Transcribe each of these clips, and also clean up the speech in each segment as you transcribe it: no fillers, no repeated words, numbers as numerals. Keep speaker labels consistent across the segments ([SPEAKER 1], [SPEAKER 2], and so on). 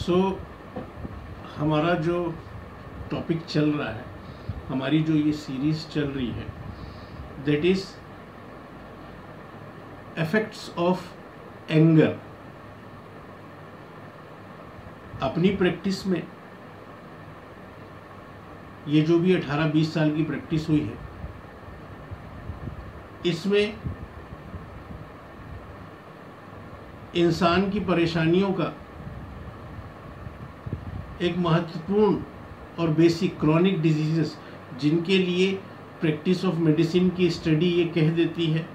[SPEAKER 1] सो हमारा जो टॉपिक चल रहा है, हमारी जो ये सीरीज चल रही है, that is effects of anger. अपनी प्रैक्टिस में ये जो भी 18-20 साल की प्रैक्टिस हुई है, इसमें इंसान की परेशानियों का एक महत्वपूर्ण और बेसिक क्रॉनिक डिजीजेस, जिनके लिए प्रैक्टिस ऑफ मेडिसिन की स्टडी ये कह देती है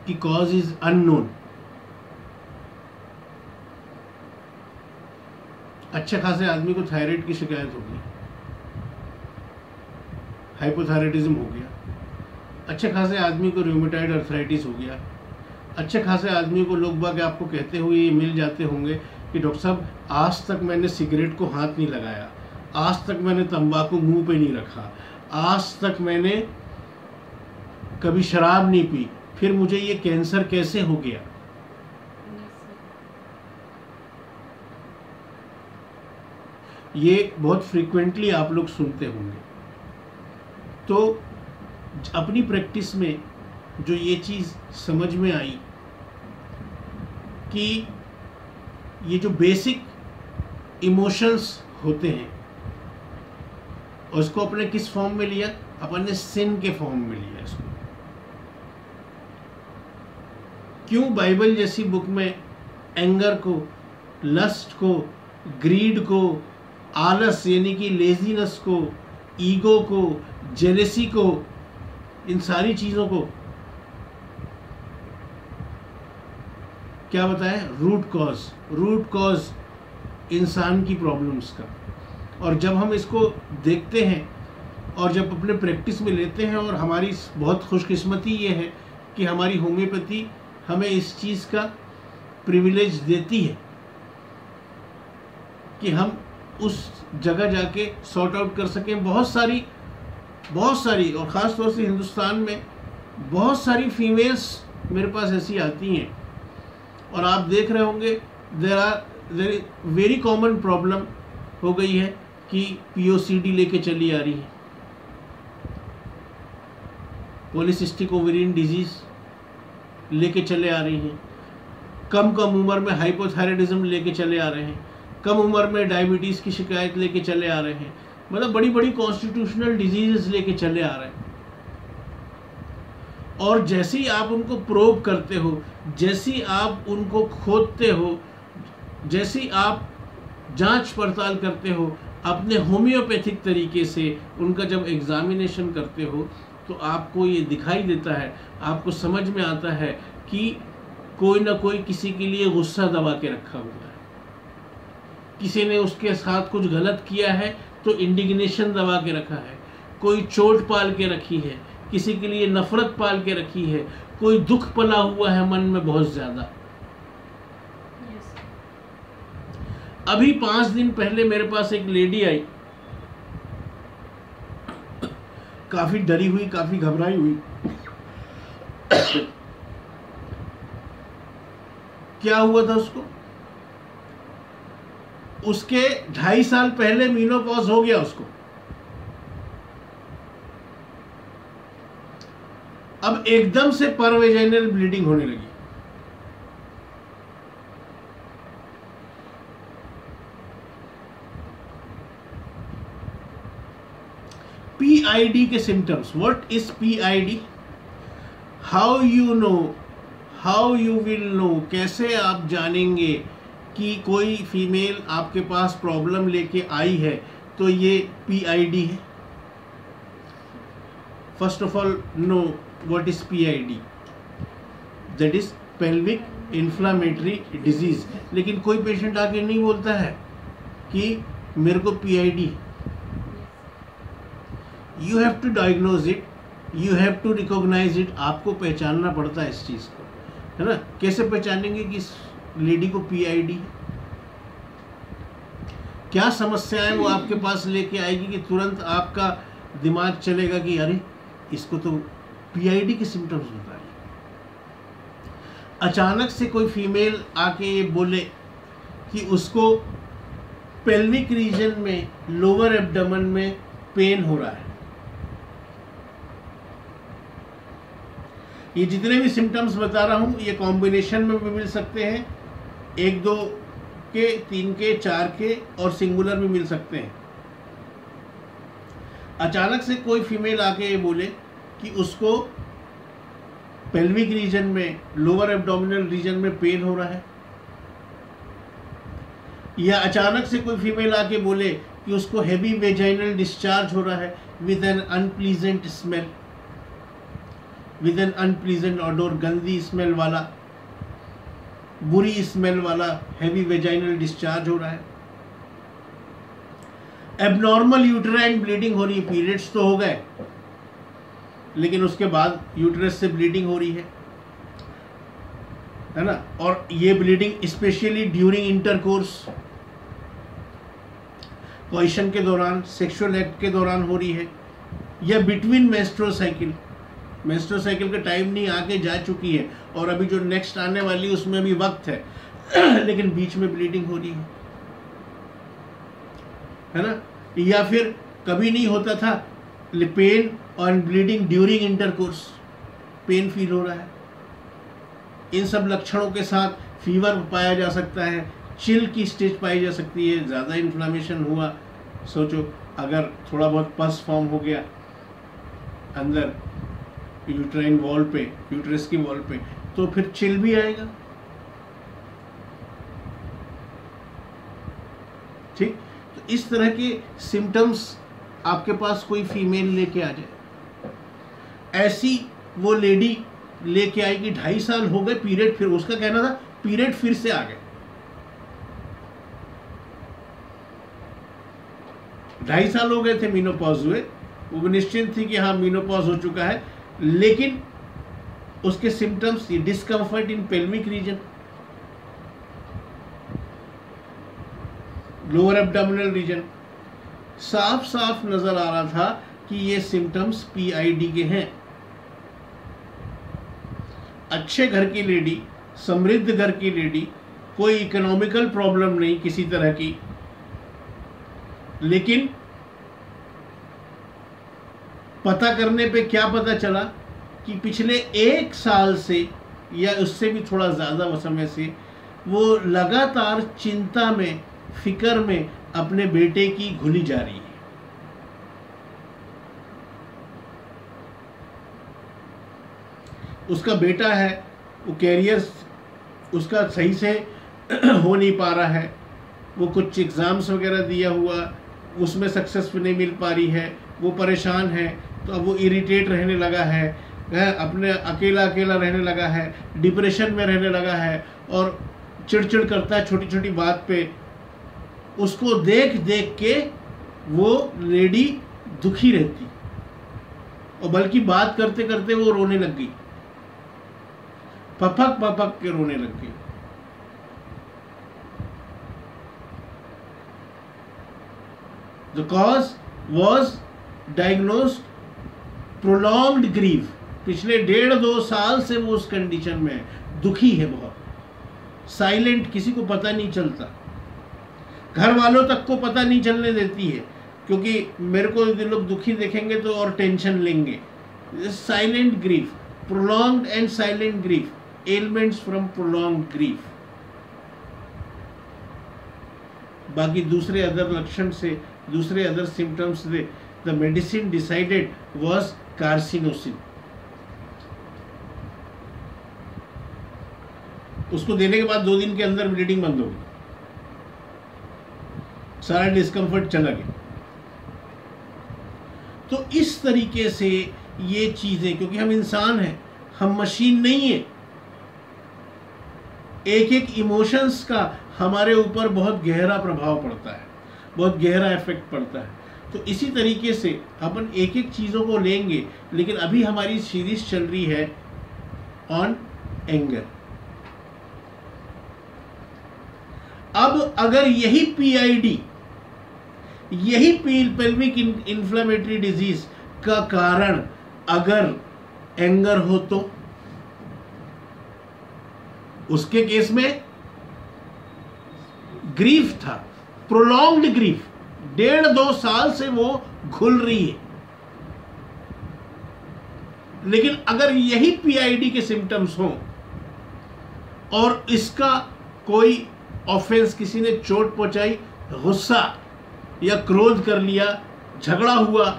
[SPEAKER 1] कि कॉज इज अननोन। अच्छे खासे आदमी को थायराइड की शिकायत होगी, हाइपोथायराइडिज्म हो गया। अच्छे खासे आदमी को रूमेटॉइड अर्थराइटिस हो गया। अच्छे खासे आदमी को लोग बाग आपको कहते हुए ये मिल जाते होंगे कि डॉक्टर साहब, आज तक मैंने सिगरेट को हाथ नहीं लगाया, आज तक मैंने तंबाकू मुंह पे नहीं रखा, आज तक मैंने कभी शराब नहीं पी, फिर मुझे ये कैंसर कैसे हो गया। ये बहुत फ्रीक्वेंटली आप लोग सुनते होंगे। तो अपनी प्रैक्टिस में जो ये चीज़ समझ में आई कि ये जो बेसिक इमोशंस होते हैं, उसको अपने किस फॉर्म में लिया? अपन ने सिन के फॉर्म में लिया इसको। क्यों बाइबल जैसी बुक में एंगर को, लस्ट को, ग्रीड को, आलस यानी कि लेजीनेस को, ईगो को, जेलेसी को, इन सारी चीज़ों को क्या बताया? रूट कॉज इंसान की प्रॉब्लम्स का। और जब हम इसको देखते हैं और जब अपने प्रैक्टिस में लेते हैं, और हमारी बहुत खुशकिस्मती ये है कि हमारी होम्योपैथी हमें इस चीज़ का प्रिविलेज देती है कि हम उस जगह जाके सॉर्ट आउट कर सकें। बहुत सारी और ख़ास तौर से हिंदुस्तान में बहुत सारी फीमेल्स मेरे पास ऐसी आती हैं, और आप देख रहे होंगे देयर वेरी कॉमन प्रॉब्लम हो गई है कि पीओसीडी लेके चली आ रही है, पॉलीसिस्टिक ओवेरियन डिजीज लेके चले आ रही हैं, कम उम्र में हाइपोथायराइडिज्म लेके चले आ रहे हैं, कम उम्र में डायबिटीज़ की शिकायत लेके चले आ रहे हैं, मतलब बड़ी बड़ी कॉन्स्टिट्यूशनल डिजीजेस लेके चले आ रहे हैं। और जैसे ही आप उनको प्रोब करते हो, जैसे ही आप उनको खोदते हो, जैसे ही आप जांच पड़ताल करते हो अपने होम्योपैथिक तरीके से, उनका जब एग्जामिनेशन करते हो, तो आपको ये दिखाई देता है, आपको समझ में आता है कि कोई ना कोई किसी के लिए गुस्सा दबा के रखा हुआ है, किसी ने उसके साथ कुछ गलत किया है तो इंडिग्नेशन दबा के रखा है, कोई चोट पाल के रखी है, किसी के लिए नफरत पाल के रखी है, कोई दुख पला हुआ है मन में बहुत ज्यादा। अभी 5 दिन पहले मेरे पास एक लेडी आई, काफी डरी हुई, काफी घबराई हुई। क्या हुआ था उसको? उसके 2.5 साल पहले मीनोपॉज हो गया उसको। अब एकदम से परवेजाइनल ब्लीडिंग होने लगी। पीआईडी के symptoms. What is PID? How you know, how you will know, कैसे आप जानेंगे कि कोई फीमेल आपके पास प्रॉब्लम लेके आई है तो ये पीआईडी है? First of all know what is PID, that is pelvic inflammatory disease. लेकिन कोई पेशेंट आके नहीं बोलता है कि मेरे को पीआईडी है। You have to diagnose it, you have to recognise it. आपको पहचानना पड़ता है इस चीज को, है ना? कैसे पहचानेंगे कि इस लेडी को पीआईडी है? क्या समस्याएं वो आपके पास लेके आएगी कि तुरंत आपका दिमाग चलेगा कि अरे इसको तो पीआईडी के सिम्टम्स बता रही। अचानक से कोई फीमेल आके ये बोले कि उसको पेल्विक रीजन में, लोअर एब्डोमेन में पेन हो रहा है। ये जितने भी सिम्टम्स बता रहा हूं ये कॉम्बिनेशन में भी मिल सकते हैं, 1, 2 के, 3 के, 4 के और सिंगुलर भी मिल सकते हैं। अचानक से कोई फीमेल आके ये बोले कि उसको पेल्विक रीजन में, लोअर एब्डोमिनल रीजन में पेन हो रहा है, या अचानक से कोई फीमेल आके बोले कि उसको हेवी वेजाइनल डिस्चार्ज हो रहा है with an unpleasant smell, with an unpleasant odour, गंदी स्मेल वाला, बुरी स्मेल वाला हेवी वेजाइनल डिस्चार्ज हो रहा है, एबनॉर्मल यूटेराइन ब्लीडिंग हो रही है, पीरियड्स तो हो गए लेकिन उसके बाद यूटेरस से ब्लीडिंग हो रही है ना, और ये ब्लीडिंग स्पेशली ड्यूरिंग इंटरकोर्स, कोइशन के दौरान, सेक्सुअल एक्ट के दौरान हो रही है, या between menstrual cycle, menstrual cycle का टाइम नहीं, आगे जा चुकी है और अभी जो नेक्स्ट आने वाली उसमें भी वक्त है लेकिन बीच में ब्लीडिंग हो रही है ना, या फिर कभी नहीं होता था पेन और bleeding during intercourse, pain feel हो रहा है। इन सब लक्षणों के साथ फीवर पाया जा सकता है, चिल की स्टेज पाई जा सकती है, ज़्यादा इन्फ्लामेशन हुआ, सोचो अगर थोड़ा बहुत पस फॉर्म हो गया अंदर यूट्राइन वॉल पे, यूट्रस की वॉल पे, तो फिर चिल भी आएगा। ठीक, तो इस तरह के सिम्टम्स आपके पास कोई फीमेल लेके आ जाए, ऐसी वो लेडी लेके आएगी, 2.5 साल हो गए पीरियड, फिर उसका कहना था पीरियड फिर से आ गए, 2.5 साल हो गए थे मीनोपॉज हुए, वो निश्चिंत थी कि हाँ मीनोपॉज हो चुका है, लेकिन उसके सिम्टम्स, ये discomfort in pelvic region, lower abdominal region, साफ साफ नजर आ रहा था कि ये सिम्टम्स पीआईडी के हैं। अच्छे घर की लेडी, समृद्ध घर की लेडी, कोई इकोनॉमिकल प्रॉब्लम नहीं किसी तरह की, लेकिन पता करने पे क्या पता चला कि पिछले 1 साल से या उससे भी थोड़ा ज़्यादा समय से वो लगातार चिंता में, फिक्र में अपने बेटे की घुली जा रही है। उसका बेटा है, वो कैरियर उसका सही से हो नहीं पा रहा है, वो कुछ एग्ज़ाम्स वगैरह दिया हुआ, उसमें सक्सेस नहीं मिल पा रही है, वो परेशान है, तो अब वो इरिटेट रहने लगा है, अपने अकेला अकेला रहने लगा है, डिप्रेशन में रहने लगा है और चिड़चिड़ करता है छोटी छोटी बात पे। उसको देख देख के वो लेडी दुखी रहती और बल्कि बात करते करते वो रोने लग गई, पपक पपक के रोने लग गई। The cause was diagnosed prolonged grief। पिछले 1.5-2 साल से वो उस कंडीशन में है, दुखी है बहुत, साइलेंट, किसी को पता नहीं चलता, घर वालों तक को पता नहीं चलने देती है, क्योंकि मेरे को यदि लोग दुखी देखेंगे तो और टेंशन लेंगे। Silent grief, prolonged and silent grief, elements from prolonged grief. बाकी दूसरे अदर लक्षण से, दूसरे अदर सिम्टम्स से the medicine decided was carcinosin. उसको देने के बाद 2 दिन के अंदर ब्लीडिंग बंद हो गई, सारा डिस्कम्फर्ट चला गया। तो इस तरीके से ये चीजें, क्योंकि हम इंसान हैं, हम मशीन नहीं है, एक एक इमोशंस का हमारे ऊपर बहुत गहरा प्रभाव पड़ता है, बहुत गहरा इफेक्ट पड़ता है। तो इसी तरीके से अपन एक एक चीज़ों को लेंगे, लेकिन अभी हमारी सीरीज चल रही है ऑन एंगर। अब अगर यही पीआईडी, यही पेल्विक इन्फ्लेमेटरी डिजीज का कारण अगर एंगर हो, तो उसके केस में ग्रीफ था, प्रोलॉन्ग्ड ग्रीफ, 1.5-2 साल से वो घुल रही है। लेकिन अगर यही पीआईडी के सिम्टम्स हों और इसका कोई ऑफेंस, किसी ने चोट पहुंचाई, गुस्सा या क्रोध कर लिया, झगड़ा हुआ,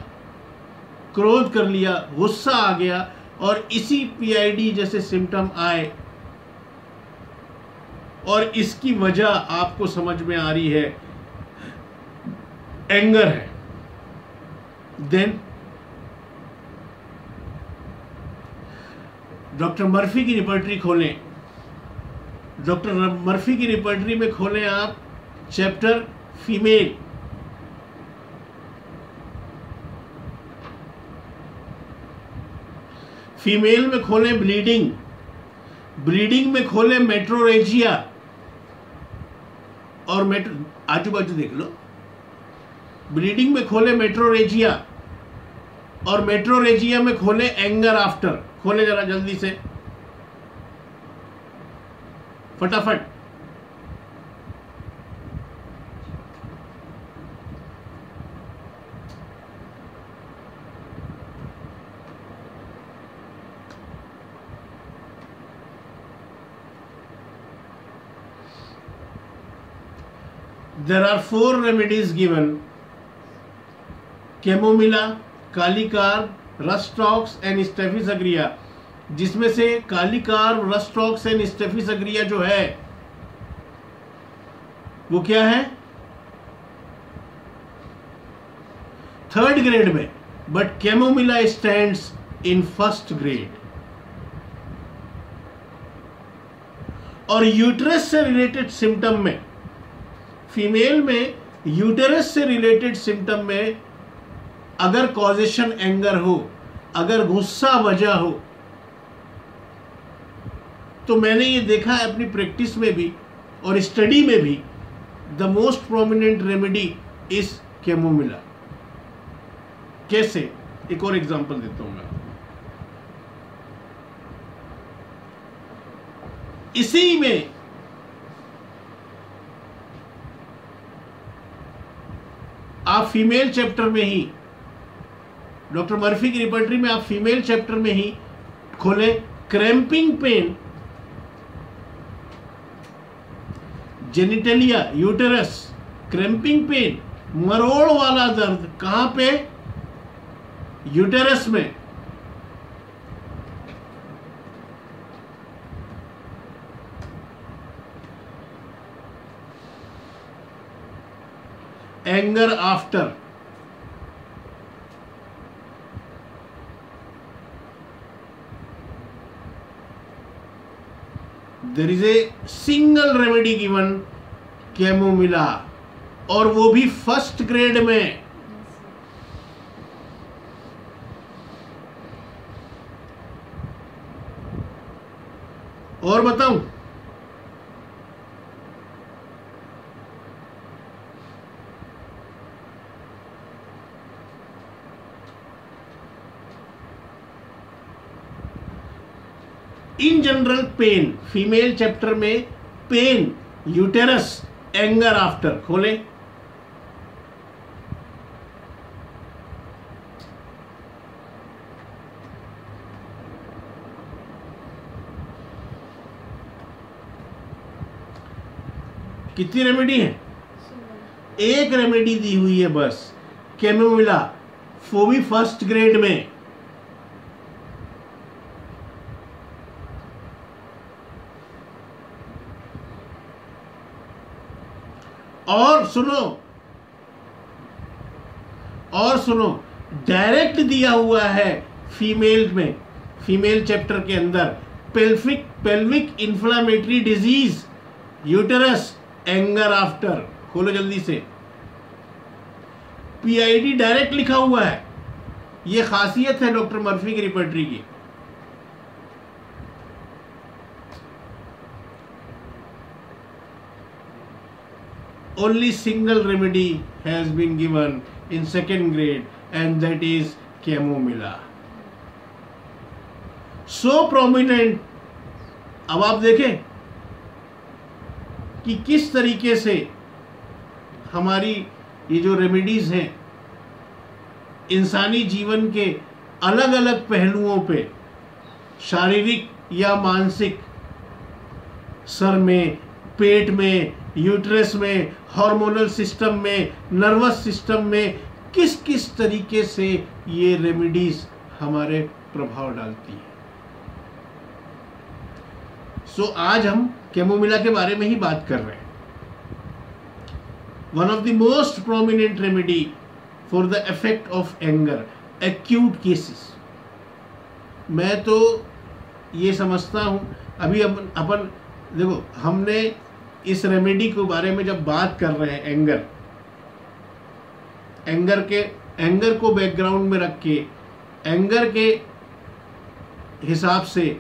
[SPEAKER 1] क्रोध कर लिया, गुस्सा आ गया और इसी पीआईडी जैसे सिम्टम आए और इसकी वजह आपको समझ में आ रही है, एंगर है, देन डॉक्टर मर्फी की रिपर्टरी खोलें। डॉक्टर मर्फी की रिपर्टरी में खोलें आप चैप्टर फीमेल। फीमेल में खोलें ब्लीडिंग। ब्लीडिंग में खोलें मेट्रोरेजिया और आजू बाजू देख लो। ब्लीडिंग में खोलें मेट्रोरेजिया और मेट्रोरेजिया में खोलें एंगर आफ्टर। खोले जरा जल्दी से, फटाफट। There are 4 remedies given: Chamomilla, Kali carb, Rhus tox and Staphysagria. जिसमें से कालीकार, रस्टॉक्स एंड स्टेफिस अग्रिया जो है वो क्या है? 3rd ग्रेड में, but chamomilla stands in 1st grade. और यूटरस से रिलेटेड सिम्टम में, फीमेल में यूटरस से रिलेटेड सिम्टम में अगर कॉजेशन एंगर हो, अगर गुस्सा वजह हो, तो मैंने ये देखा है अपनी प्रैक्टिस में भी और स्टडी में भी, the most prominent remedy is chamomilla. कैसे? एक और एग्जांपल देता हूं मैं। इसी में आप फीमेल चैप्टर में ही, डॉक्टर मर्फी की रिपर्टरी में आप फीमेल चैप्टर में ही खोलें cramping pain, genitalia, uterus, cramping pain, मरोड़ वाला दर्द। कहां पे? यूटेरस में। Anger after, there is a single remedy given, chamomilla, और वो भी 1st ग्रेड में। और बताऊं? In general pain, female chapter में पेन, यूटेरस, एंगर आफ्टर। खोलें। कितनी रेमेडी है? एक रेमेडी दी हुई है बस, कैमोमिला, वो भी 1st ग्रेड में। और सुनो, डायरेक्ट दिया हुआ है फीमेल में, फीमेल चैप्टर के अंदर, pelvic inflammatory disease, uterus, anger after. खोलो जल्दी से। पीआईडी डायरेक्ट लिखा हुआ है। यह खासियत है डॉक्टर मर्फी की रिपर्टरी की। Only single remedy has been given in 2nd grade, and that is chamomilla. So prominent. अब आप देखें कि किस तरीके से हमारी ये जो रेमेडीज हैं इंसानी जीवन के अलग अलग पहलुओं पे, शारीरिक या मानसिक, सर में, पेट में, यूट्रस में, हार्मोनल सिस्टम में, नर्वस सिस्टम में किस किस तरीके से ये रेमेडीज हमारे प्रभाव डालती है। सो आज हम कैमोमिला के बारे में ही बात कर रहे हैं। One of the most prominent remedy for the effect of anger, acute cases. मैं तो ये समझता हूं, अभी अपन देखो, हमने इस रेमेडी के बारे में जब बात कर रहे हैं, एंगर को बैकग्राउंड में रख के, एंगर के हिसाब से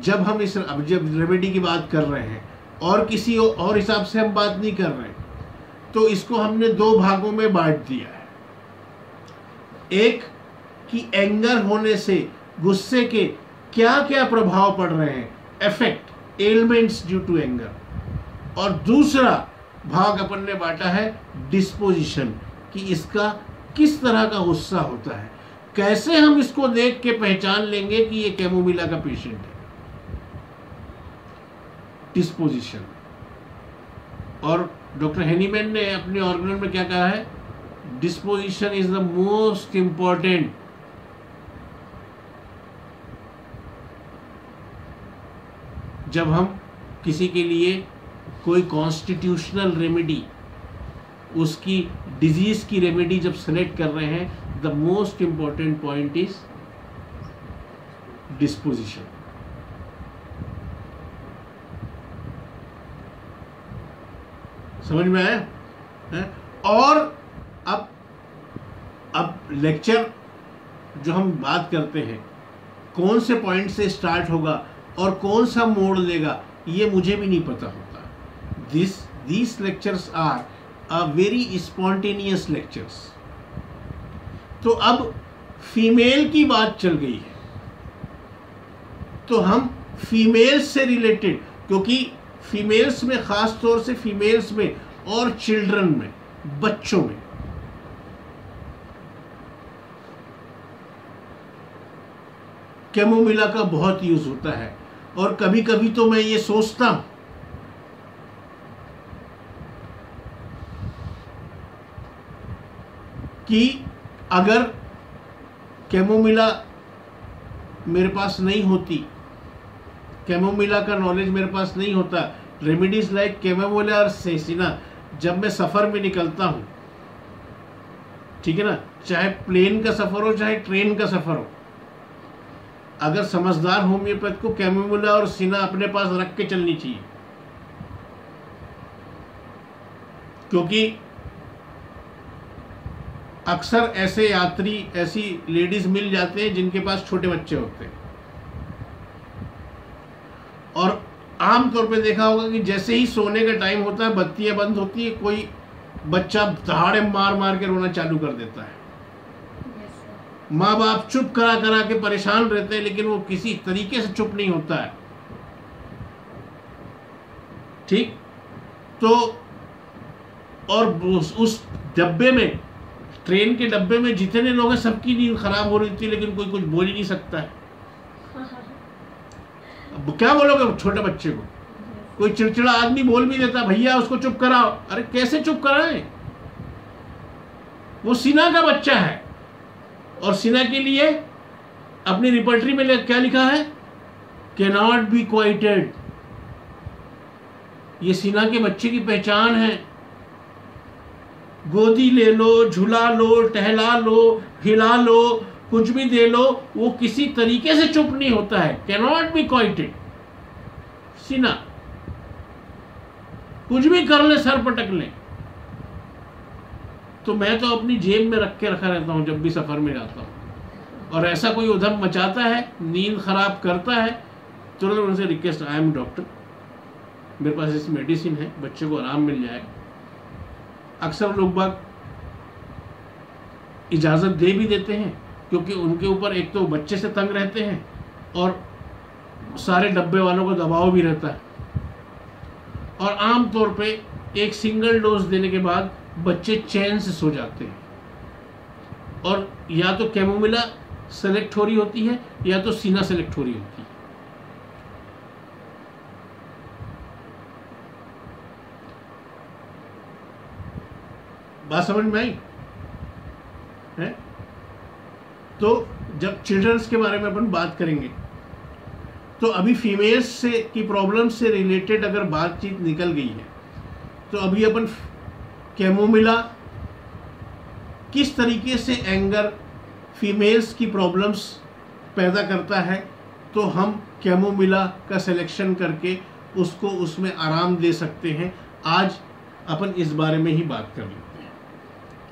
[SPEAKER 1] जब हम जब रेमेडी की बात कर रहे हैं और किसी और हिसाब से हम बात नहीं कर रहे, तो इसको हमने दो भागों में बांट दिया है। एक कि एंगर होने से, गुस्से के क्या क्या प्रभाव पड़ रहे हैं, effect, elements due to anger. और दूसरा भाग अपन ने बांटा है डिस्पोजिशन, कि इसका किस तरह का गुस्सा होता है, कैसे हम इसको देख के पहचान लेंगे कि ये कैमोमिला का पेशेंट है। डिस्पोजिशन। और डॉक्टर हेनीमैन ने अपने ऑर्गेनल में क्या कहा है, disposition is the most important जब हम किसी के लिए कोई कॉन्स्टिट्यूशनल रेमेडी, उसकी डिजीज की रेमेडी जब सेलेक्ट कर रहे हैं, the most important point is disposition. समझ में आया है? और अब लेक्चर जो हम बात करते हैं, कौन से पॉइंट से स्टार्ट होगा और कौन सा मोड़ लेगा, ये मुझे भी नहीं पता होता। These lectures are a very spontaneous lectures। तो अब फीमेल की बात चल गई है, तो हम फीमेल्स से रिलेटेड, क्योंकि फीमेल्स में, खास तौर से फीमेल्स में और चिल्ड्रन में, बच्चों में कैमोमिला का बहुत यूज होता है। और कभी कभी तो मैं ये सोचता हूं कि अगर कैमोमिला मेरे पास नहीं होती, कैमोमिला का नॉलेज मेरे पास नहीं होता, रेमेडीज लाइक कैमोमिला और सेसिना, जब मैं सफ़र में निकलता हूँ, ठीक है ना, चाहे प्लेन का सफ़र हो चाहे ट्रेन का सफ़र हो, अगर समझदार होम्योपैथ को कैमोमिला और सिना अपने पास रख के चलनी चाहिए। क्योंकि अक्सर ऐसे यात्री, ऐसी लेडीज मिल जाते हैं जिनके पास छोटे बच्चे होते हैं, और आमतौर पे देखा होगा कि जैसे ही सोने का टाइम होता है, बत्तियां बंद होती है, कोई बच्चा दहाड़े मार मार के रोना चालू कर देता है। माँ बाप चुप करा करा के परेशान रहते हैं, लेकिन वो किसी तरीके से चुप नहीं होता है। ठीक, तो और उस डब्बे में, ट्रेन के डब्बे में जितने लोग हैं, सबकी नींद खराब हो रही थी, लेकिन कोई कुछ बोल ही नहीं सकता है। अब क्या बोलोगे छोटे बच्चे को? कोई चिड़चिड़ा आदमी बोल भी देता, भैया उसको चुप कराओ। अरे कैसे चुप कराएं? वो सिना का बच्चा है, और सिना के लिए अपनी रिपर्टरी में क्या लिखा है, कैन नॉट बी क्वाइटेड। ये सिना के बच्चे की पहचान है। गोदी ले लो, झुला लो, टहला लो, हिला लो, कुछ भी दे लो, वो किसी तरीके से चुप नहीं होता है। Can not be quieted. Cina कुछ भी कर ले, सर पटक ले। तो मैं तो अपनी जेब में रख के रखा रहता हूँ जब भी सफर में जाता हूँ, और ऐसा कोई उधम मचाता है, नींद खराब करता है, तुरंत उनसे रिक्वेस्ट, आई एम डॉक्टर, मेरे पास इस मेडिसिन है, बच्चे को आराम मिल जाएगा। अक्सर लोग बाग इजाज़त दे भी देते हैं, क्योंकि उनके ऊपर एक तो बच्चे से तंग रहते हैं और सारे डब्बे वालों को दबाव भी रहता है। और आम तौर पे एक सिंगल डोज देने के बाद बच्चे चैन से सो जाते हैं, और या तो कैमोमिला सेलेक्ट हो रही होती है या तो सीना सेलेक्ट हो रही होती है। बात समझ में आई है? तो जब चिल्ड्रंस के बारे में अपन बात करेंगे तो अभी फीमेल्स से की प्रॉब्लम से रिलेटेड अगर बातचीत निकल गई है तो अभी अपन कैमोमिला किस तरीके से एंगर फीमेल्स की प्रॉब्लम्स पैदा करता है, तो हम कैमोमिला का सिलेक्शन करके उसको उसमें आराम दे सकते हैं। आज अपन इस बारे में ही बात कर लेते हैं,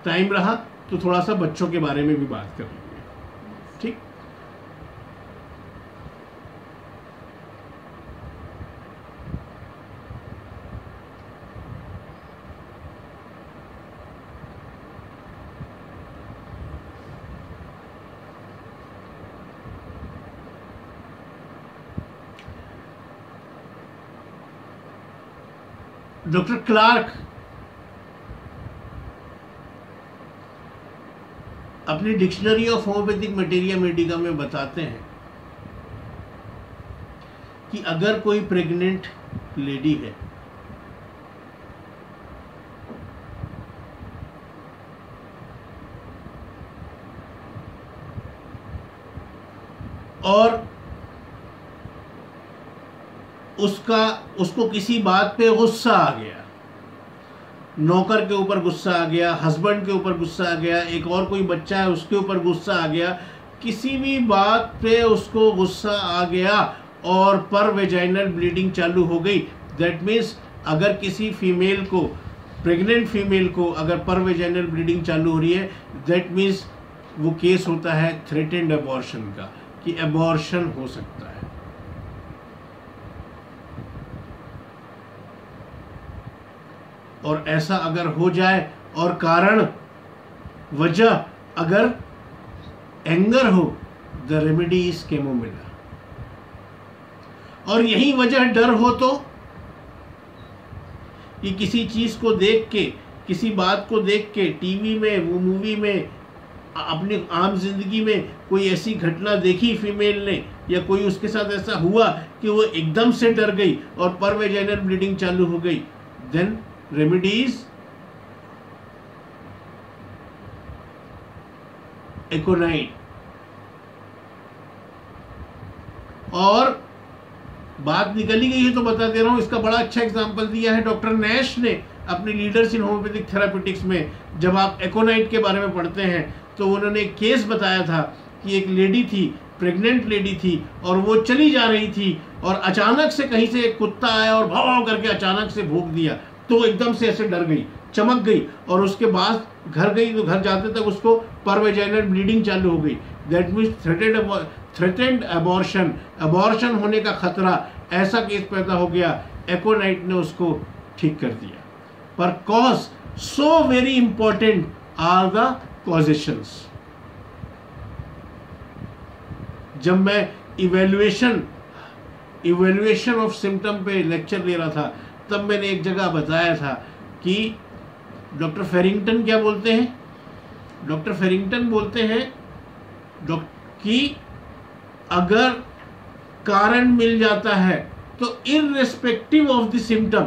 [SPEAKER 1] टाइम रहा तो थोड़ा सा बच्चों के बारे में भी बात कर लेंगे, ठीक। डॉक्टर क्लार्क अपनी dictionary of homeopathic materia medica में बताते हैं कि अगर कोई प्रेग्नेंट लेडी है और उसको किसी बात पे गुस्सा आ गया, नौकर के ऊपर गुस्सा आ गया, हस्बैंड के ऊपर गुस्सा आ गया, एक और कोई बच्चा है उसके ऊपर गुस्सा आ गया, किसी भी बात पे उसको गुस्सा आ गया और पर वेजाइनल ब्लीडिंग चालू हो गई, दैट मीन्स अगर किसी फीमेल को, प्रेग्नेंट फीमेल को अगर पर वेजाइनल ब्लीडिंग चालू हो रही है, दैट मीन्स वो केस होता है थ्रेटेंड अबॉर्शन का, कि अबॉर्शन हो सकता है। और ऐसा अगर हो जाए और कारण वजह अगर एंगर हो, द रेमेडी इज कैमोमिला। और यही वजह डर हो तो, कि किसी चीज को देख के, किसी बात को देख के टीवी में, वो मूवी में, अपनी आम जिंदगी में कोई ऐसी घटना देखी फीमेल ने या कोई उसके साथ ऐसा हुआ कि वो एकदम से डर गई और पर वेजाइनल ब्लीडिंग चालू हो गई, देन रेमेडीज एकोनाइट। और बात निकल ही गई है तो बता दे रहा हूं, इसका बड़ा अच्छा एग्जांपल दिया है डॉक्टर नैश ने अपनी लीडर्स इन होम्योपैथिक थेरापेटिक्स में। जब आप एकोनाइट के बारे में पढ़ते हैं तो उन्होंने एक केस बताया था कि एक लेडी थी, प्रेग्नेंट लेडी थी, और वो चली जा रही थी और अचानक से कहीं से एक कुत्ता आया और भाव भाव करके अचानक से भौंक दिया, तो एकदम से ऐसे डर गई, चमक गई, और उसके बाद घर गई तो घर जाते तक उसको पर वेजाइनल ब्लीडिंग चालू हो गई। That means threatened abortion, abortion होने का खतरा, ऐसा केस पैदा हो गया। एकोनाइट ने उसको ठीक कर दिया। पर cause, so very important are the causations. जब मैं इवेल्युएशन ऑफ सिम्टम पे लेक्चर ले रहा था तब मैंने एक जगह बताया था कि डॉक्टर फेरिंगटन क्या बोलते हैं, डॉक्टर फेरिंगटन बोलते हैं कि अगर कारण मिल जाता है तो इररिस्पेक्टिव ऑफ द सिम्टम,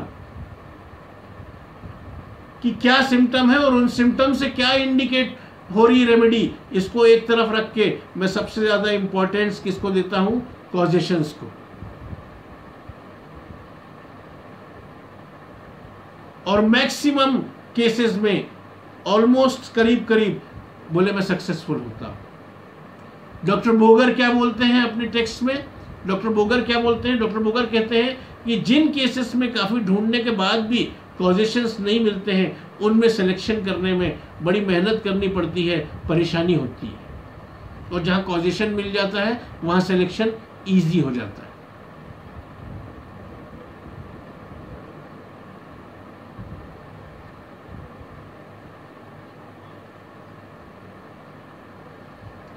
[SPEAKER 1] कि क्या सिम्टम है और उन सिम्टम से क्या इंडिकेट हो रही रेमेडी, इसको एक तरफ रख के मैं सबसे ज्यादा इंपॉर्टेंस किसको देता हूं, कॉजेशंस को। और मैक्सिमम केसेस में ऑलमोस्ट करीब करीब बोले मैं सक्सेसफुल होता हूं। डॉक्टर बोगर क्या बोलते हैं अपने टेक्स्ट में, डॉक्टर बोगर क्या बोलते हैं, डॉक्टर बोगर कहते हैं कि जिन केसेस में काफी ढूंढने के बाद भी कॉजेशंस नहीं मिलते हैं, उनमें सिलेक्शन करने में बड़ी मेहनत करनी पड़ती है, परेशानी होती है, और जहां कॉजेशन मिल जाता है वहां सिलेक्शन ईजी हो जाता है।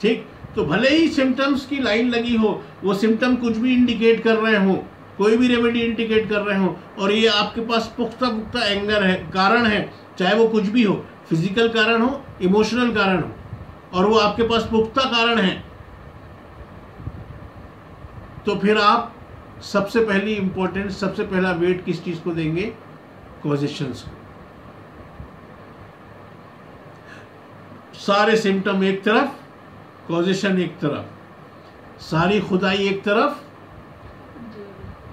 [SPEAKER 1] ठीक, तो भले ही सिम्टम्स की लाइन लगी हो, वो सिम्टम कुछ भी इंडिकेट कर रहे हो, कोई भी रेमेडी इंडिकेट कर रहे हो और ये आपके पास पुख्ता पुख्ता एंगर है, कारण है, चाहे वो कुछ भी हो, फिजिकल कारण हो, इमोशनल कारण हो, और वो आपके पास पुख्ता कारण है, तो फिर आप सबसे पहली इंपॉर्टेंस, सबसे पहला वेट किस चीज को देंगे? कॉजेशंस को। सारे सिम्टम एक तरफ, कॉजेशन एक तरफ, सारी खुदाई एक तरफ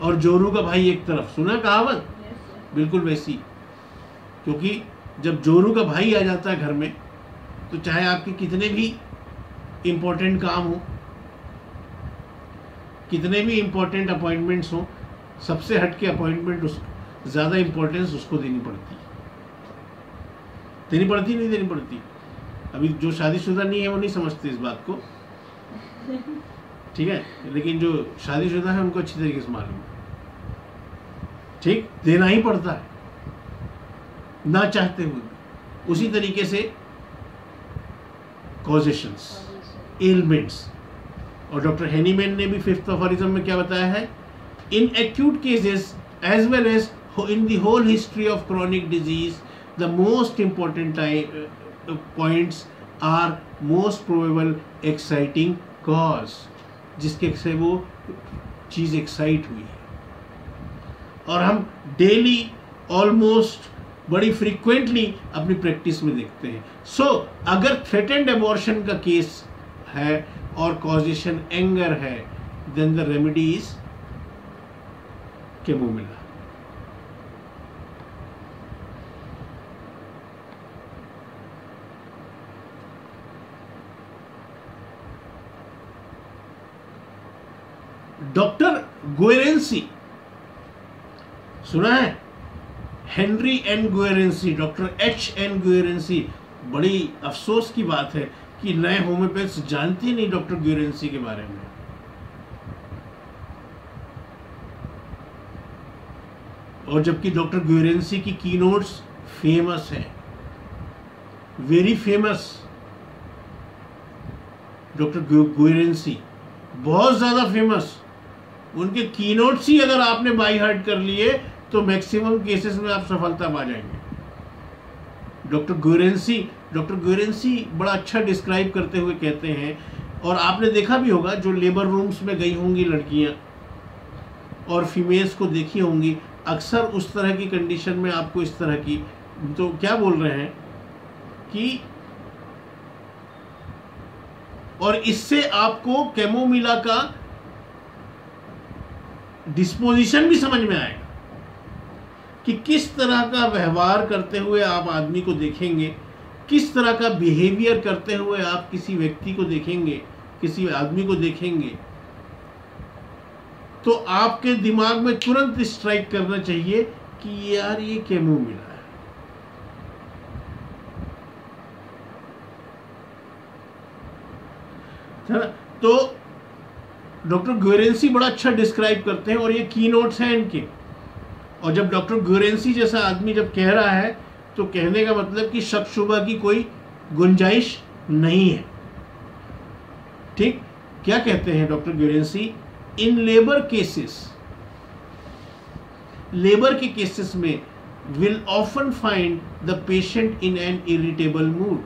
[SPEAKER 1] और जोरू का भाई एक तरफ। सुना कहावत? बिल्कुल वैसी। क्योंकि जब जोरू का भाई आ जाता है घर में, तो चाहे आपके कितने भी इंपॉर्टेंट काम हो, कितने भी इंपॉर्टेंट अपॉइंटमेंट्स हो, सबसे हटके अपॉइंटमेंट ज़्यादा इंपॉर्टेंस उसको देनी पड़ती है। देनी पड़ती नहीं देनी पड़ती? अभी जो शादीशुदा नहीं है वो नहीं समझते इस बात को, ठीक है, लेकिन जो शादीशुदा है उनको अच्छी तरीके से मालूम है। ठीक, देना ही पड़ता है ना चाहते हुए। उसी तरीके से कॉजेशंस, एलिमेंट्स, और डॉक्टर हेनीमैन ने भी फिफ्थ अफोरिज्म में क्या बताया है? In acute cases as well as in the whole history of chronic disease the most important points are most probable exciting cause, जिसके से वो चीज एक्साइट हुई है। और हम डेली ऑलमोस्ट बड़ी फ्रीक्वेंटली अपनी प्रैक्टिस में देखते हैं। सो अगर थ्रेटेंड एबॉर्शन का केस है और कॉजेशन एंगर है, then the remedy is Chamomilla. Doctor Guernsey, सुना है? Henry N Guernsey, doctor H N Guernsey. बड़ी अफसोस की बात है कि नए होम्योपैथ्स जानते नहीं डॉक्टर गुएरेंसी के बारे में। और जबकि डॉक्टर गुएरेंसी की कीनोट्स फेमस है, वेरी फेमस। डॉक्टर गुएरेंसी बहुत ज्यादा फेमस। उनके कीनोट्स ही अगर आपने बाय हार्ट कर लिए तो मैक्सिमम केसेस में आप सफलता पा जाएंगे। डॉक्टर गुएरेंसी बड़ा अच्छा डिस्क्राइब करते हुए कहते हैं, और आपने देखा भी होगा, जो लेबर रूम्स में गई होंगी लड़कियां और फीमेल्स को देखी होंगी, अक्सर उस तरह की कंडीशन में आपको इस तरह की, तो क्या बोल रहे हैं कि, और इससे आपको कैमोमिला का डिस्पोजिशन भी समझ में आएगा कि किस तरह का व्यवहार करते हुए आप आदमी को देखेंगे, किस तरह का बिहेवियर करते हुए आप किसी व्यक्ति को देखेंगे, किसी आदमी को देखेंगे, तो आपके दिमाग में तुरंत स्ट्राइक करना चाहिए कि यार ये कैमोमिला है। तो डॉक्टर गुएरेंसी बड़ा अच्छा डिस्क्राइब करते हैं और ये की नोट्स हैं इनके। और जब डॉक्टर गुएरेंसी जैसा आदमी जब कह रहा है तो कहने का मतलब कि शक शुबा की कोई गुंजाइश नहीं है। ठीक, क्या कहते हैं डॉक्टर गुएरेंसी? इन लेबर के केसेस में will often find the patient in an irritable mood.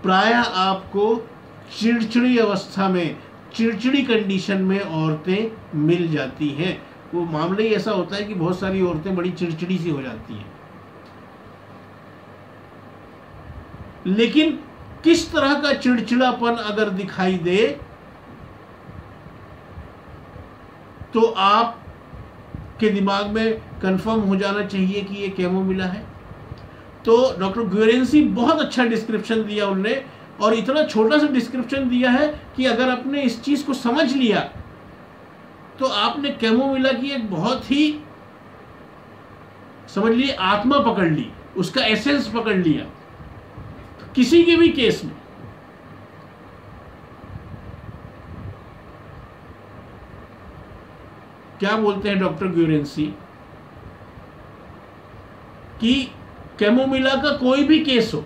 [SPEAKER 1] प्राय आपको चिड़चिड़ी अवस्था में, चिड़चिड़ी कंडीशन में औरतें मिल जाती हैं। वो मामला ही ऐसा होता है कि बहुत सारी औरतें बड़ी चिड़चिड़ी सी हो जाती हैं। लेकिन किस तरह का चिड़चिड़ापन अगर दिखाई दे तो आप के दिमाग में कंफर्म हो जाना चाहिए कि ये कैमोमिला है। तो डॉक्टर गुएरेंसी बहुत अच्छा डिस्क्रिप्शन दिया उनने, और इतना छोटा सा डिस्क्रिप्शन दिया है कि अगर आपने इस चीज को समझ लिया तो आपने कैमोमिला की एक बहुत ही, समझ लिए, आत्मा पकड़ ली, उसका एसेंस पकड़ लिया किसी के भी केस में। क्या बोलते हैं डॉक्टर गुएरेंसी कि कैमोमिला का कोई भी केस हो,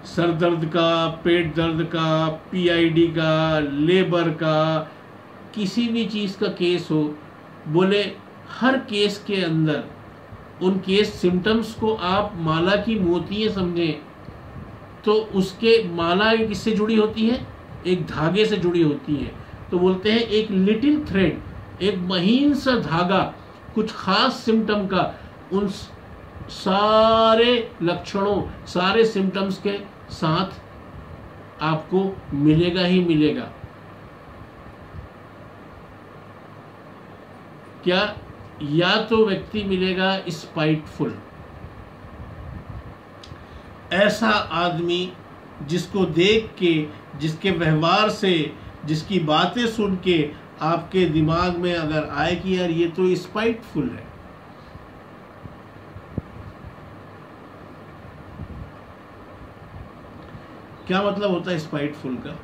[SPEAKER 1] सर दर्द का, पेट दर्द का, पीआईडी का, लेबर का, किसी भी चीज़ का केस हो, बोले हर केस के अंदर उन केस सिम्टम्स को आप माला की मोतियाँ समझें तो उसके माला किससे जुड़ी होती है? एक धागे से जुड़ी होती है। तो बोलते हैं एक लिटिल थ्रेड, एक महीन सा धागा कुछ खास सिम्टम का उन सारे लक्षणों, सारे सिम्टम्स के साथ आपको मिलेगा ही मिलेगा। क्या? या तो व्यक्ति मिलेगा स्पाइटफुल, ऐसा आदमी जिसको देख के, जिसके व्यवहार से, जिसकी बातें सुन के आपके दिमाग में अगर आए कि यार ये तो स्पाइटफुल है। क्या मतलब होता है स्पाइटफुल का?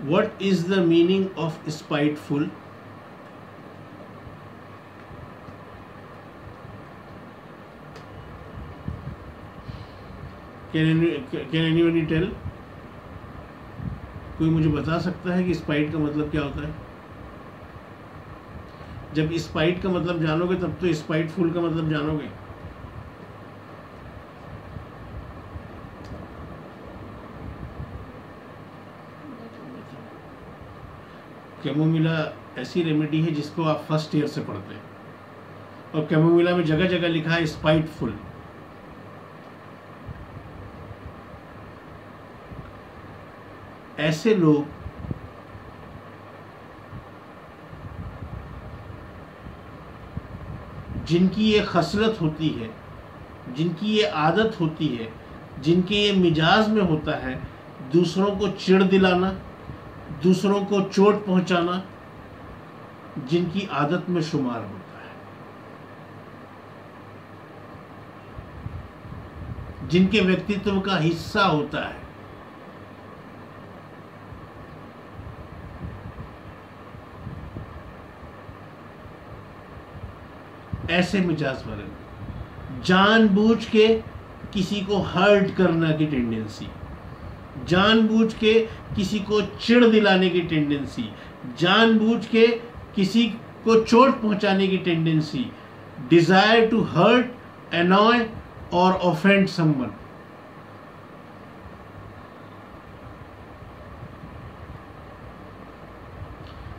[SPEAKER 1] What is the meaning of spiteful? Can anyone tell? कोई मुझे बता सकता है कि स्पाइट का मतलब क्या होता है? जब स्पाइट का मतलब जानोगे तब तो स्पाइटफुल का मतलब जानोगे। कैमोमिला ऐसी रेमेडी है जिसको आप फर्स्ट ईयर से पढ़ते हैं, और कैमोमिला में जगह जगह लिखा है स्पाइटफुल। ऐसे लोग जिनकी ये खसलत होती है, जिनकी ये आदत होती है, जिनके ये मिजाज में होता है दूसरों को चिढ़ दिलाना, दूसरों को चोट पहुंचाना, जिनकी आदत में शुमार होता है, जिनके व्यक्तित्व का हिस्सा होता है, ऐसे मिजाज वाले जानबूझ के किसी को हर्ट करने की टेंडेंसी, जानबूझ के किसी को चिढ़ दिलाने की टेंडेंसी, जानबूझ के किसी को चोट पहुंचाने की tendency, desire to hurt, annoy और ऑफेंड समवन।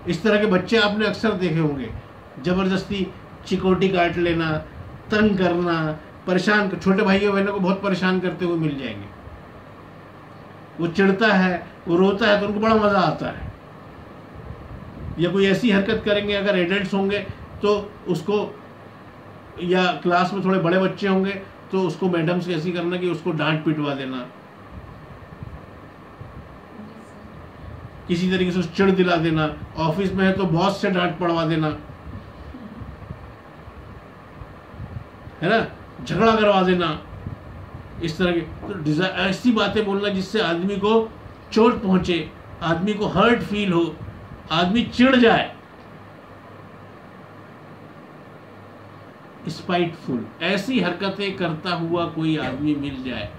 [SPEAKER 1] इस तरह के बच्चे आपने अक्सर देखे होंगे, जबरदस्ती चिकोटी काट लेना, तंग करना, परेशान। छोटे भाइयों बहनों को बहुत परेशान करते हुए मिल जाएंगे। वो चिढ़ता है, वो रोता है तो उनको बड़ा मजा आता है। या कोई ऐसी हरकत करेंगे, अगर एडल्ट्स होंगे तो उसको, या क्लास में थोड़े बड़े बच्चे होंगे तो उसको मैडम से ऐसी करना कि उसको डांट पिटवा देना, किसी तरीके से उस चिढ़ दिला देना। ऑफिस में है तो बॉस से डांट पड़वा देना, है ना, झगड़ा करवा देना। इस तरह की तो ऐसी बातें बोलना जिससे आदमी को चोट पहुंचे, आदमी को हर्ट फील हो, आदमी चिढ़ जाए। स्पाइटफुल, ऐसी हरकतें करता हुआ कोई आदमी मिल जाए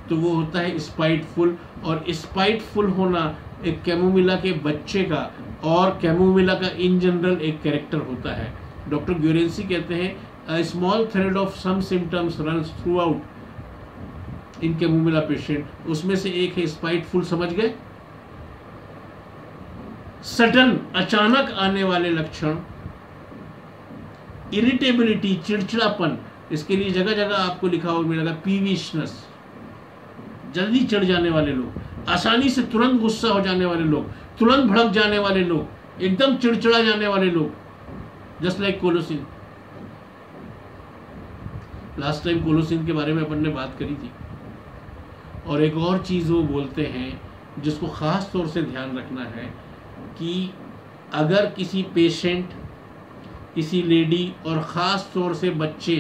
[SPEAKER 1] तो वो होता है स्पाइटफुल। और स्पाइटफुल होना एक कैमोमिला के बच्चे का और कैमोमिला का इन जनरल एक कैरेक्टर होता है। डॉक्टर ग्योरेंसी कहते हैं a small thread of some symptoms runs throughout in chamomilla patient. उसमें से एक है स्पाइटफुल, समझ गए? सडन, अचानक आने वाले लक्षण, इरिटेबिलिटी, चिड़चिड़ापन। इसके लिए जगह जगह आपको लिखा हुआ मिलेगा पीविशनेस, जल्दी चिढ़ जाने वाले लोग, आसानी से तुरंत गुस्सा हो जाने वाले लोग, तुरंत भड़क जाने वाले लोग, एकदम चिड़चिड़ा जाने वाले लोग, जस्ट लाइक कोलोसिन। लास्ट टाइम कोलोसिन के बारे में अपन ने बात करी थी। और एक और चीज़ वो बोलते हैं जिसको ख़ास तौर से ध्यान रखना है कि अगर किसी पेशेंट, किसी लेडी और ख़ास तौर से बच्चे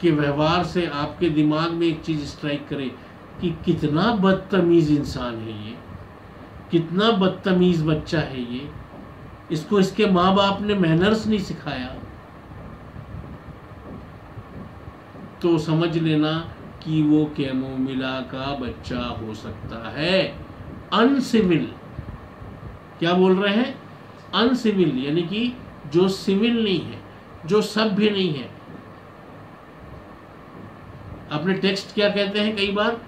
[SPEAKER 1] के व्यवहार से आपके दिमाग में एक चीज़ स्ट्राइक करे कि कितना बदतमीज़ इंसान है ये, कितना बदतमीज़ बच्चा है ये, इसको इसके माँ बाप ने मैनर्स नहीं सिखाया, तो समझ लेना कि वो कैमोमिला का बच्चा हो सकता है। अनसिविल, क्या बोल रहे हैं? अनसिविल, यानी कि जो सिविल नहीं है, जो सभ्य नहीं है। अपने टेक्स्ट क्या कहते हैं कई बार?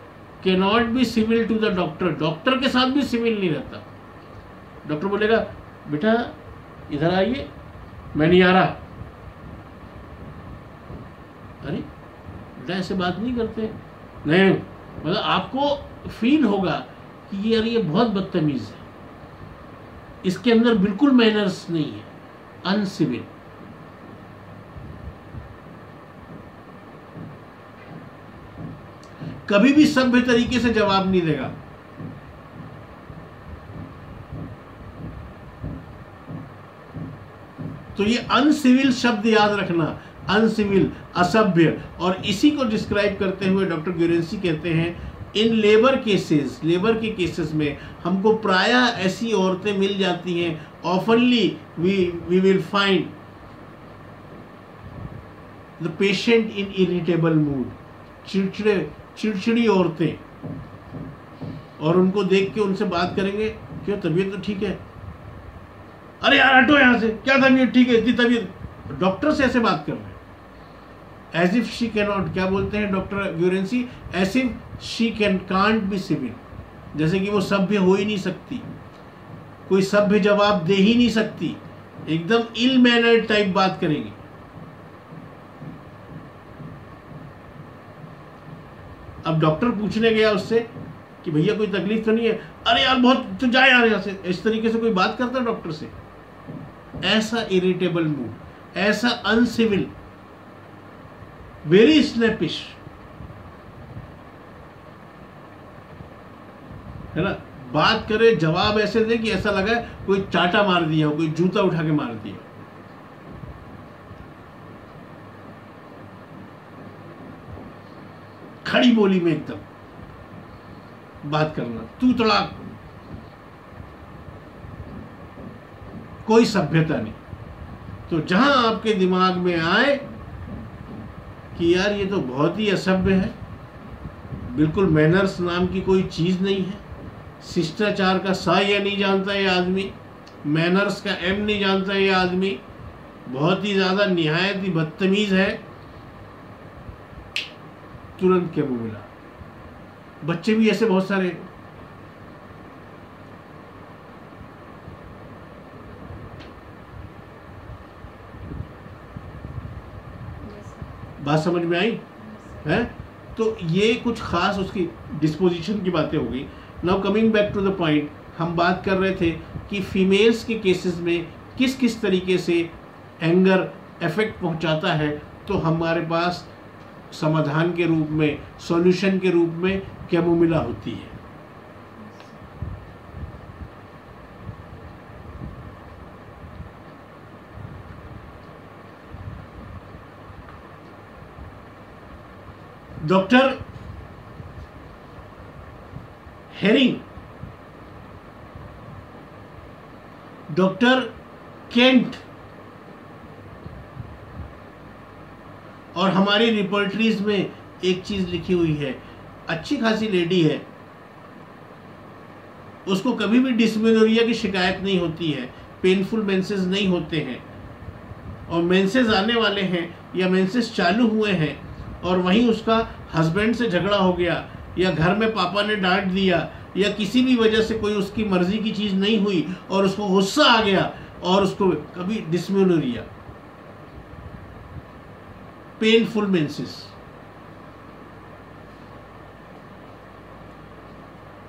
[SPEAKER 1] Cannot be civil to the doctor. Doctor के साथ भी सिविल नहीं रहता। डॉक्टर बोलेगा बेटा इधर आइए, मैं नहीं आ रहा। अरे बेटा ऐसे बात नहीं करते। नहीं, मतलब आपको फील होगा कि यार ये बहुत बदतमीज है, इसके अंदर बिल्कुल मैनर्स नहीं है, अनसिविल। कभी भी सभ्य तरीके से जवाब नहीं देगा। तो ये अनसिविल शब्द याद रखना, अनसिविल, असभ्य। और इसी को डिस्क्राइब करते हुए डॉक्टर ग्यूरेंसी कहते हैं इन लेबर केसेस, लेबर के केसेस में हमको प्रायः ऐसी औरतें मिल जाती हैं, oftenly we will find the patient in irritable mood, चिड़चिड़ी औरतें। और उनको देख के उनसे बात करेंगे, क्यों तबीयत तो ठीक है? अरे यार हटो यहां से, क्या तबीयत ठीक है, इतनी तबीयत। डॉक्टर से ऐसे बात कर रहे हैं, as if she can not, क्या बोलते हैं doctor Guernsey, as if she can't be civil, जैसे कि वो सभ्य हो ही नहीं सकती, कोई सभ्य जवाब दे ही नहीं सकती, एकदम इल मैनर्ड टाइप बात करेंगे। अब डॉक्टर पूछने गया उससे कि भैया कोई तकलीफ तो नहीं है? अरे यार बहुत, तो जाए यार यहाँ से। इस तरीके से कोई बात करता है डॉक्टर से? ऐसा इरिटेबल मूड, ऐसा अनसिविल, वेरी स्नैपिश, है ना? बात करे, जवाब ऐसे दे कि ऐसा लगा कोई चाटा मार दिया हो, कोई जूता उठा के मार दिया। खड़ी बोली में एकदम बात करना, तू तड़ाक, कोई सभ्यता नहीं। तो जहां आपके दिमाग में आए कि यार ये तो बहुत ही असभ्य है, बिल्कुल मैनर्स नाम की कोई चीज नहीं है, शिष्टाचार का सा या नहीं जानता ये आदमी, मैनर्स का एम नहीं जानता ये आदमी, बहुत ही ज्यादा निहायत ही बदतमीज है, तुरंत क्या वो मिला। बच्चे भी ऐसे बहुत सारे। बात समझ में आई है? तो ये कुछ खास उसकी डिस्पोजिशन की बातें हो गई। Now coming back to the point, हम बात कर रहे थे कि फीमेल्स के केसेस में किस किस तरीके से एंगर इफेक्ट पहुंचाता है। तो हमारे पास समाधान के रूप में, सॉल्यूशन के रूप में कैमोमिला होती है। डॉक्टर हेरिंग, डॉक्टर केंट और हमारी रिपोर्टरीज में एक चीज लिखी हुई है, अच्छी खासी लेडी है, उसको कभी भी डिस्मेनोरिया की शिकायत नहीं होती है, पेनफुल मेंसेस नहीं होते हैं, और मेंसेस आने वाले हैं या मेंसेस चालू हुए हैं और वहीं उसका हस्बैंड से झगड़ा हो गया, या घर में पापा ने डांट दिया, या किसी भी वजह से कोई उसकी मर्जी की चीज नहीं हुई और उसको गुस्सा आ गया, और उसको कभी dysmenorrhoea, painful menses.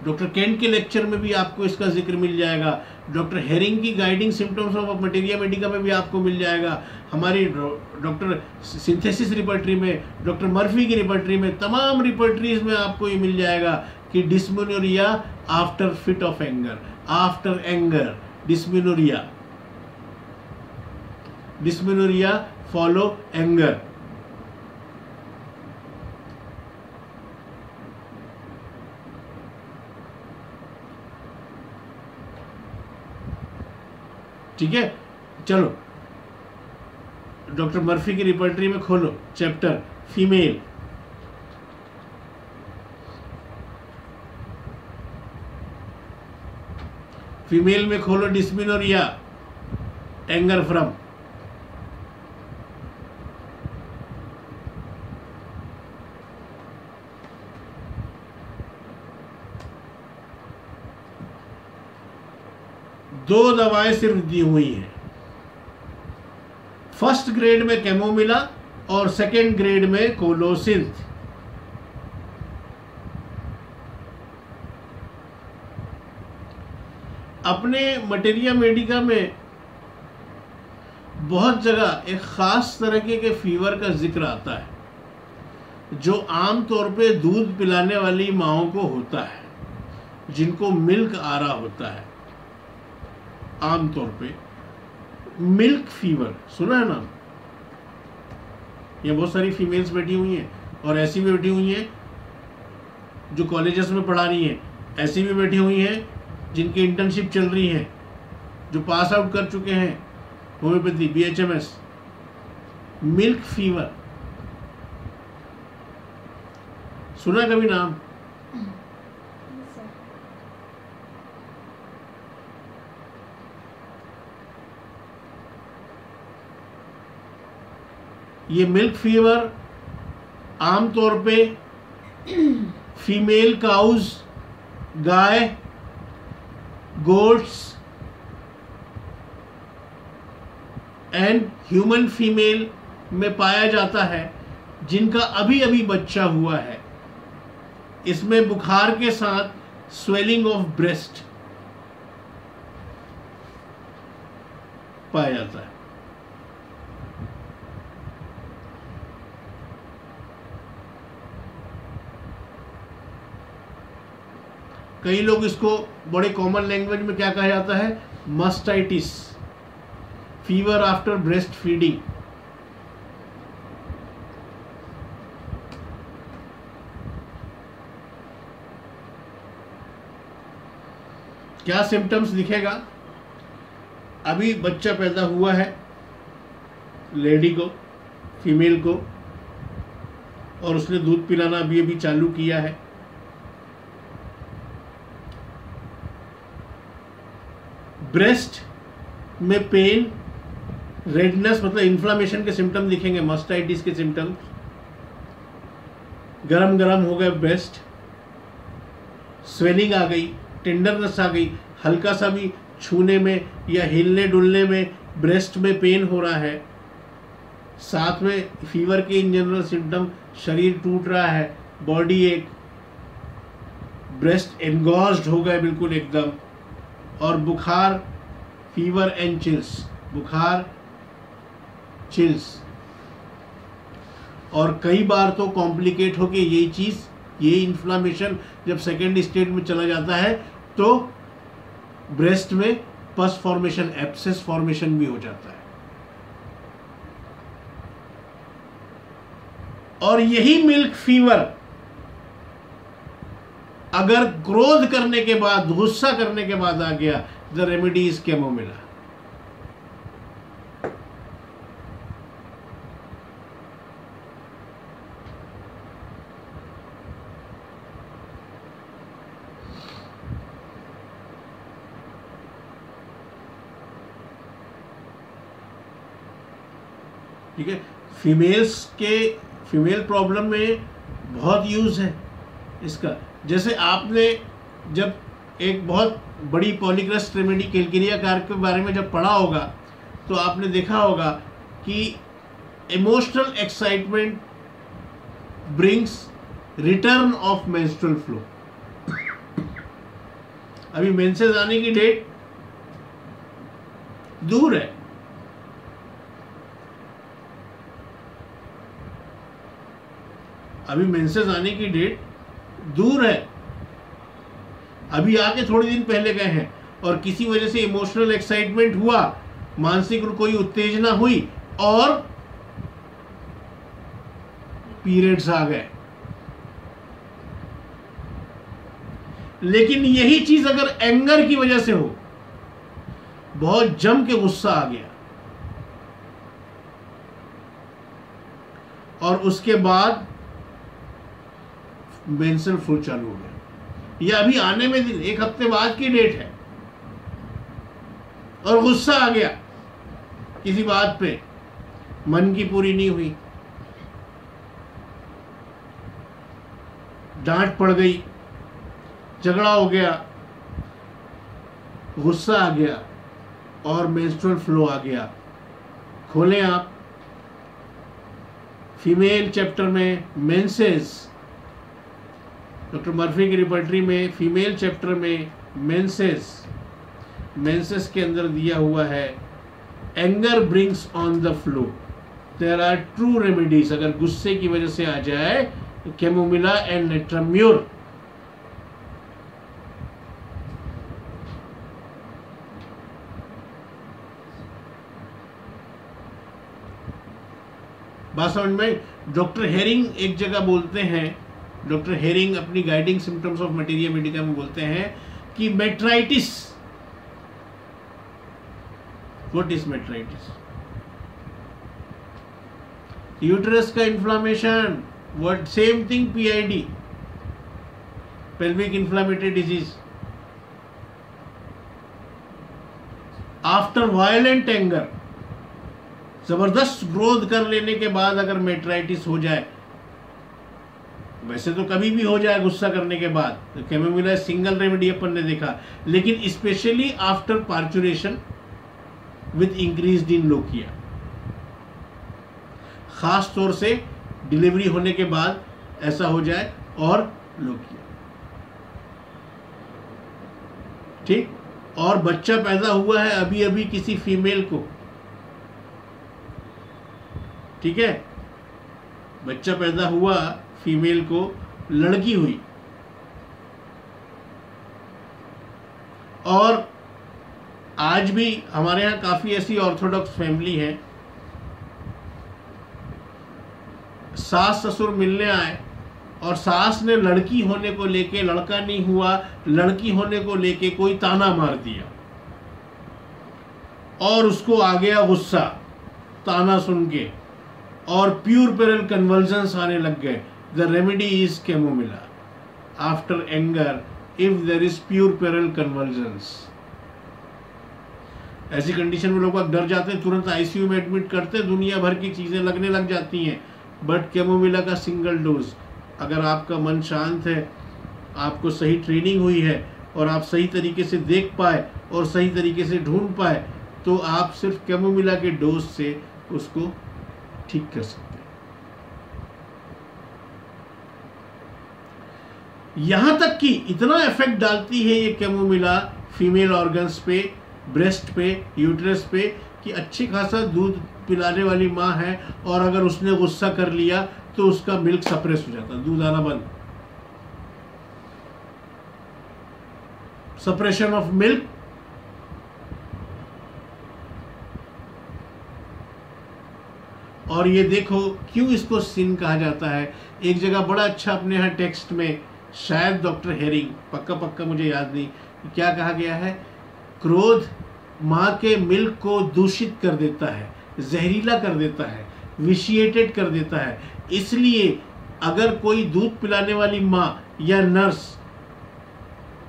[SPEAKER 1] Doctor Kent के लेक्चर में भी आपको इसका जिक्र मिल जाएगा, डॉक्टर हेरिंग की guiding symptoms of materia medica में भी आपको मिल जाएगा, हमारी डॉक्टर सिंथेसिस रिपर्टरी में, डॉक्टर मर्फी की रिपर्टरी में, तमाम रिपर्टरीज में आपको ये मिल जाएगा कि dysmenorrhoea after fit of anger, after anger dysmenorrhoea, dysmenorrhoea follow anger. ठीक है, चलो डॉक्टर मर्फी की रिपर्टरी में खोलो चैप्टर फीमेल, फीमेल में खोलो डिस्मेनोरिया, एंगर फ्रम। दो दवाएं सिर्फ दी हुई हैं, फर्स्ट ग्रेड में कैमोमिला और सेकेंड ग्रेड में कोलोसिंथ। अपने मटेरिया मेडिका में बहुत जगह एक खास तरीके के फीवर का जिक्र आता है जो आमतौर पे दूध पिलाने वाली माओं को होता है, जिनको मिल्क आ रहा होता है। आमतौर पे मिल्क फीवर सुना है नाम? ये बहुत सारी फीमेल्स बैठी हुई हैं और ऐसी भी बैठी हुई हैं जो कॉलेजेस में पढ़ा रही हैं, ऐसी भी बैठी हुई हैं जिनकी इंटर्नशिप चल रही है, जो पास आउट कर चुके हैं होम्योपैथी BHMS। मिल्क फीवर सुना कभी नाम? ये मिल्क फीवर आमतौर पे फीमेल काउज, गाय, गोट्स एंड ह्यूमन फीमेल में पाया जाता है जिनका अभी अभी बच्चा हुआ है। इसमें बुखार के साथ स्वेलिंग ऑफ ब्रेस्ट पाया जाता है। कई लोग इसको बड़े कॉमन लैंग्वेज में क्या कहा जाता है? Mastitis, fever after breast feeding. क्या सिम्टम्स दिखेगा? अभी बच्चा पैदा हुआ है लेडी को, फीमेल को, और उसने दूध पिलाना अभी अभी चालू किया है। ब्रेस्ट में पेन, रेडनेस मतलब इन्फ्लामेशन के सिम्टम दिखेंगे, मस्टाइटिस के सिम्टम। गरम गरम हो गए ब्रेस्ट, स्वेलिंग आ गई, टेंडरनेस आ गई, हल्का सा भी छूने में या हिलने डुलने में ब्रेस्ट में पेन हो रहा है। साथ में फीवर के इन जनरल सिम्टम, शरीर टूट रहा है, बॉडी एक, ब्रेस्ट एनगॉज्ड हो गए बिल्कुल एकदम, और बुखार, फीवर एंड चिल्स, बुखार, चिल्स। और कई बार तो कॉम्प्लिकेट होके यही चीज़, ये इन्फ्लामेशन जब सेकेंड स्टेज में चला जाता है तो ब्रेस्ट में पस फॉर्मेशन, एब्सेस फॉर्मेशन भी हो जाता है। और यही मिल्क फीवर अगर क्रोध करने के बाद, गुस्सा करने के बाद आ गया, द रेमेडी इज कैमोमिला। ठीक है, फीमेल प्रॉब्लम में बहुत यूज है इसका। जैसे आपने जब एक बहुत बड़ी पॉलीक्रस रेमेडी कैलकेरिया कारक के बारे में जब पढ़ा होगा तो आपने देखा होगा कि emotional excitement brings return of menstrual flow. अभी मेंसेस आने की डेट दूर है, अभी मेंसेस आने की डेट दूर है, अभी आके थोड़े दिन पहले गए हैं, और किसी वजह से इमोशनल एक्साइटमेंट हुआ, मानसिक कोई उत्तेजना हुई और पीरियड्स आ गए। लेकिन यही चीज अगर एंगर की वजह से हो, बहुत जम के गुस्सा आ गया और उसके बाद मेंस्ट्रुअल फ्लो चालू हो गया, ये अभी आने में एक हफ्ते बाद की डेट है, और गुस्सा आ गया किसी बात पे, मन की पूरी नहीं हुई, डांट पड़ गई, झगड़ा हो गया, गुस्सा आ गया और मेंस्ट्रुअल फ्लो आ गया। खोलें आप फीमेल चैप्टर में मेंसेस, डॉक्टर मर्फी की रिपर्टरी में फीमेल चैप्टर में मेंसेस, मेंसेस के अंदर दिया हुआ है anger brings on the flow, there are true remedies. अगर गुस्से की वजह से आ जाए तो कैमोमिला एंड नेट्राम्यूर, बात समझ में। डॉक्टर हेरिंग एक जगह बोलते हैं, डॉक्टर हेरिंग अपनी guiding symptoms of materia medica में बोलते हैं कि metritis, what is metritis? Uterus का inflammation, what, same thing PID, pelvic inflammatory disease. After violent anger, जबरदस्त क्रोध कर लेने के बाद अगर मेट्राइटिस हो जाए, वैसे तो कभी भी हो जाए गुस्सा करने के बाद, तो कैमोमिला सिंगल रेमेडी अपन ने देखा, लेकिन specially after parturition with increased in lochia, खास तौर से डिलीवरी होने के बाद ऐसा हो जाए और लोकिया, ठीक। और बच्चा पैदा हुआ है अभी अभी किसी फीमेल को, ठीक है, बच्चा पैदा हुआ फीमेल को, लड़की हुई, और आज भी हमारे यहाँ काफी ऐसी ऑर्थोडॉक्स फैमिली है, सास ससुर मिलने आए और सास ने लड़की होने को लेके, लड़का नहीं हुआ, लड़की होने को लेके कोई ताना मार दिया और उसको आ गया गुस्सा ताना सुन के और प्यूरपेरल कन्वर्जन्स आने लग गए। The remedy is Chamomilla after anger if there is puerperal convulsions. ऐसी कंडीशन में लोग डर जाते हैं, तुरंत आईसीयू में एडमिट करते हैं, दुनिया भर की चीजें लगने लग जाती हैं। बट कैमोमिला का सिंगल डोज, अगर आपका मन शांत है, आपको सही ट्रेनिंग हुई है और आप सही तरीके से देख पाए और सही तरीके से ढूंढ पाए, तो आप सिर्फ कैमोमिला के डोज से उसको ठीक कर सकते हैं। यहां तक कि इतना इफेक्ट डालती है ये कैमोमिला फीमेल ऑर्गन्स पे, ब्रेस्ट पे, यूट्रस पे, कि अच्छी खासा दूध पिलाने वाली माँ है और अगर उसने गुस्सा कर लिया तो उसका मिल्क सप्रेस हो जाता, दूध आना बंद, सप्रेशन ऑफ मिल्क। और ये देखो क्यों इसको सिन कहा जाता है। एक जगह बड़ा अच्छा अपने यहाँ टेक्स्ट में, शायद डॉक्टर हेरिंग, पक्का मुझे याद नहीं, क्या कहा गया है, क्रोध माँ के मिल्क को दूषित कर देता है, जहरीला कर देता है, विशिएटेड कर देता है। इसलिए अगर कोई दूध पिलाने वाली माँ या नर्स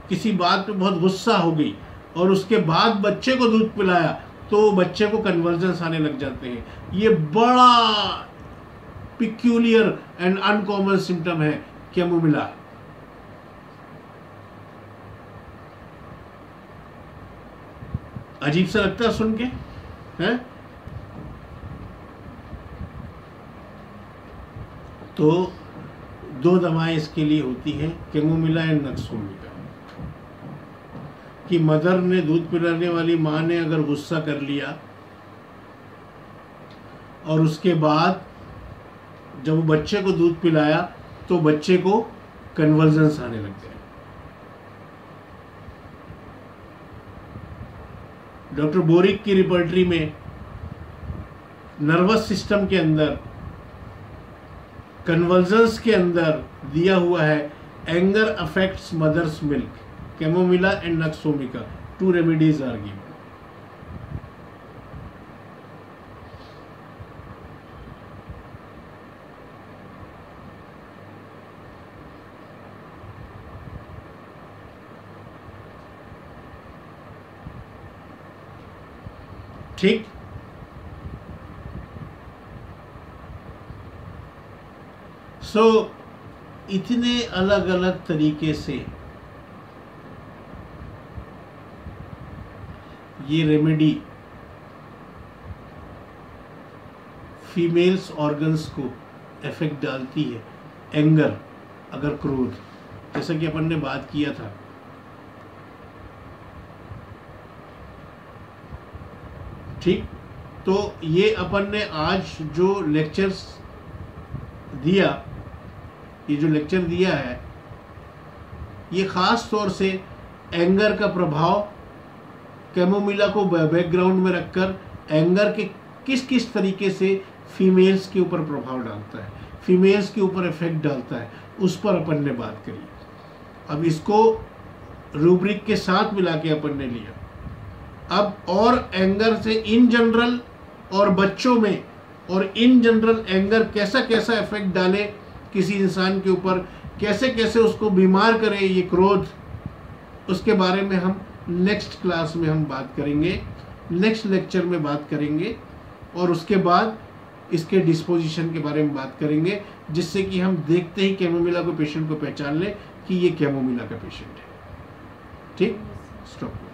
[SPEAKER 1] किसी बात पे बहुत गुस्सा हो गई और उसके बाद बच्चे को दूध पिलाया तो बच्चे को कन्वर्जन्स आने लग जाते हैं। ये बड़ा पिक्यूलियर एंड अनकॉमन सिम्टम है कैमोमिला। अजीब सा लगता है सुन के, है? तो दो दवाएं इसके लिए होती हैं, कैमोमिला एंड नक्सोमिका। कि मदर ने, दूध पिलाने वाली माँ ने अगर गुस्सा कर लिया और उसके बाद जब वो बच्चे को दूध पिलाया तो बच्चे को कन्वर्जन्स आने लग गए। डॉक्टर बोरिक की रिपर्टरी में नर्वस सिस्टम के अंदर, कन्वर्जन्स के अंदर दिया हुआ है, anger affects mother's milk, chamomilla and nux vomica, 2 remedies are given. ठीक। सो इतने अलग अलग तरीके से ये रेमेडी फीमेल्स ऑर्गन्स को इफेक्ट डालती है। एंगर, अगर क्रोध, जैसा कि अपन ने बात किया था, ठीक। तो ये अपन ने आज जो लेक्चर्स दिया, ये जो लेक्चर दिया है, ये खास तौर से एंगर का प्रभाव, कैमोमिला को बैकग्राउंड में रखकर एंगर के किस किस तरीके से फीमेल्स के ऊपर प्रभाव डालता है, फीमेल्स के ऊपर इफेक्ट डालता है, उस पर अपन ने बात करी। अब इसको रूब्रिक के साथ मिला के अपन ने लिया। अब और एंगर से इन जनरल और बच्चों में और इन जनरल एंगर कैसा कैसा इफेक्ट डाले किसी इंसान के ऊपर, कैसे कैसे उसको बीमार करे ये क्रोध, उसके बारे में हम नेक्स्ट क्लास में हम बात करेंगे, नेक्स्ट लेक्चर में बात करेंगे। और उसके बाद इसके डिस्पोजिशन के बारे में बात करेंगे, जिससे कि हम देखते ही कैमोमिला को पेशेंट को पहचान लें कि ये कैमोमिला का पेशेंट है। ठीक, स्टॉप।